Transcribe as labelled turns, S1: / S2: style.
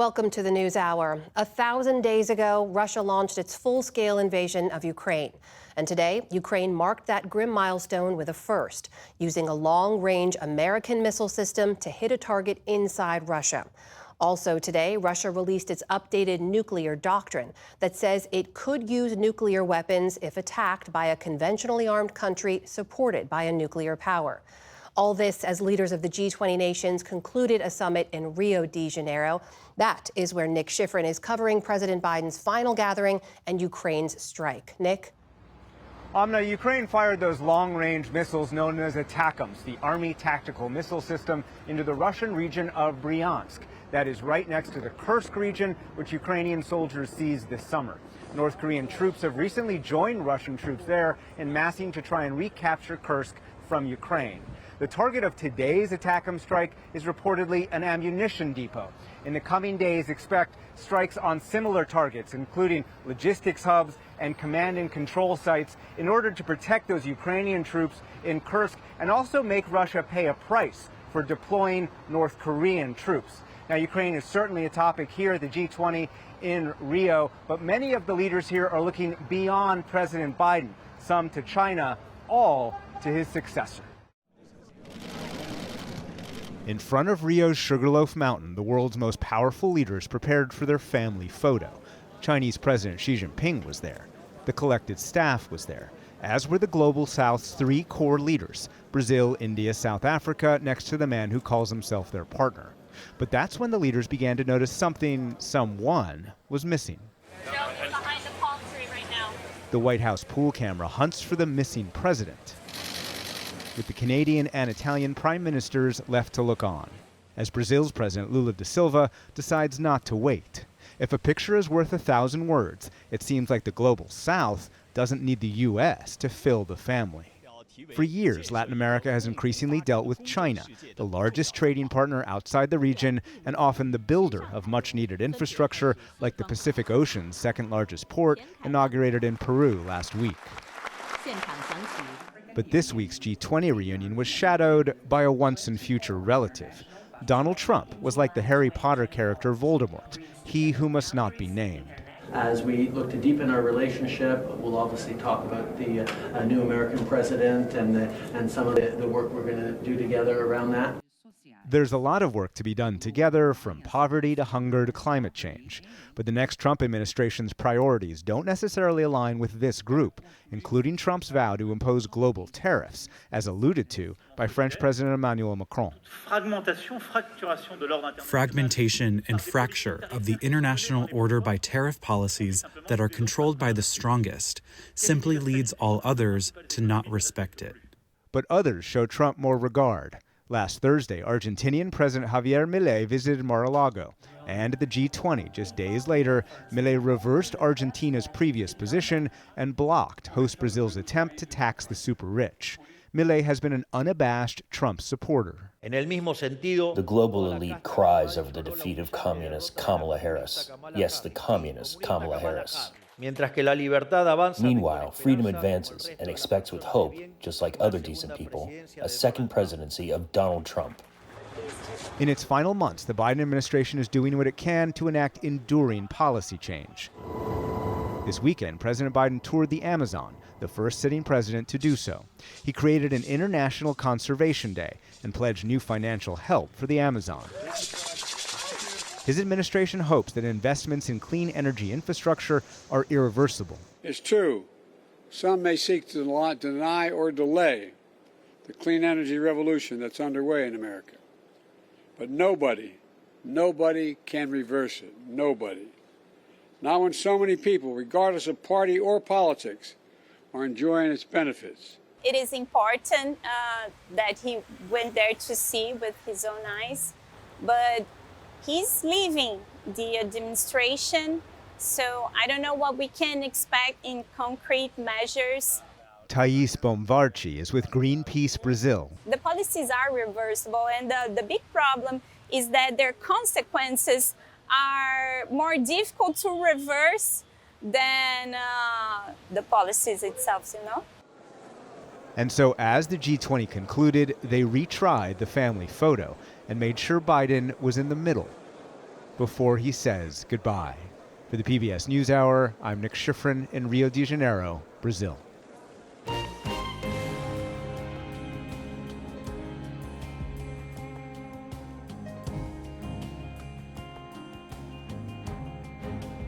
S1: Welcome to the NewsHour. 1,000 days ago, Russia launched its full-scale invasion of Ukraine. And today, Ukraine marked that grim milestone with a first, using a long-range American missile system to hit a target inside Russia. Also today, Russia released its updated nuclear doctrine that says it could use nuclear weapons if attacked by a conventionally armed country supported by a nuclear power. All this as leaders of the G20 nations concluded a summit in Rio de Janeiro. That is where Nick Schifrin is covering President Biden's final gathering and Ukraine's strike. Nick?
S2: Amna, Ukraine fired those long-range missiles known as ATACMS, the Army Tactical Missile System, into the Russian region of Bryansk. That is right next to the Kursk region, which Ukrainian soldiers seized this summer. North Korean troops have recently joined Russian troops there in massing to try and recapture Kursk from Ukraine. The target of today's ATACMS strike is reportedly an ammunition depot. In the coming days, expect strikes on similar targets, including logistics hubs and command and control sites, in order to protect those Ukrainian troops in Kursk and also make Russia pay a price for deploying North Korean troops. Now, Ukraine is certainly a topic here at the G20 in Rio, but many of the leaders here are looking beyond President Biden, some to China, all to his successor.
S3: In front of Rio's Sugarloaf Mountain, the world's most powerful leaders prepared for their family photo. Chinese President Xi Jinping was there. The collected staff was there, as were the Global South's three core leaders, Brazil, India, South Africa, next to the man who calls himself their partner. But that's when the leaders began to notice someone was missing.
S4: Behind the palm tree right now.
S3: The White House pool camera hunts for the missing president, with the Canadian and Italian prime ministers left to look on, as Brazil's President Lula da Silva decides not to wait. If a picture is worth 1,000 words, it seems like the Global South doesn't need the U.S. to fill the family. For years, Latin America has increasingly dealt with China, the largest trading partner outside the region and often the builder of much-needed infrastructure like the Pacific Ocean's second-largest port inaugurated in Peru last week. But this week's G20 reunion was shadowed by a once-and-future relative. Donald Trump was like the Harry Potter character Voldemort, he who must not be named.
S5: As we look to deepen our relationship, we'll obviously talk about the new American president and some of the work we're going to do together around that.
S3: There's a lot of work to be done together, from poverty to hunger to climate change. But the next Trump administration's priorities don't necessarily align with this group, including Trump's vow to impose global tariffs, as alluded to by French President Emmanuel Macron.
S6: Fragmentation and fracture of the international order by tariff policies that are controlled by the strongest simply leads all others to not respect it.
S3: But others show Trump more regard. Last Thursday, Argentinian President Javier Milei visited Mar-a-Lago, and at the G20 just days later, Milei reversed Argentina's previous position and blocked host Brazil's attempt to tax the super-rich. Milei has been an unabashed Trump supporter.
S7: The global elite cries over the defeat of communist Kamala Harris. Yes, the communist Kamala Harris. Meanwhile, freedom advances and expects with hope, just like other decent people, a second presidency of Donald Trump.
S3: In its final months, the Biden administration is doing what it can to enact enduring policy change. This weekend, President Biden toured the Amazon, the first sitting president to do so. He created an International Conservation Day and pledged new financial help for the Amazon. His administration hopes that investments in clean energy infrastructure are irreversible.
S8: It's true. Some may seek to deny or delay the clean energy revolution that's underway in America. But nobody can reverse it. Nobody. Not when so many people, regardless of party or politics, are enjoying its benefits.
S4: It is important that he went there to see with his own eyes, but he's leaving the administration, so I don't know what we can expect in concrete measures.
S3: Thais Bomvarchi is with Greenpeace Brazil.
S4: The policies are reversible, and the big problem is that their consequences are more difficult to reverse than the policies itself, you know?
S3: And so as the G20 concluded, they retried the family photo and made sure Biden was in the middle. before he says goodbye. For the PBS NewsHour, I'm Nick Schifrin in Rio de Janeiro, Brazil.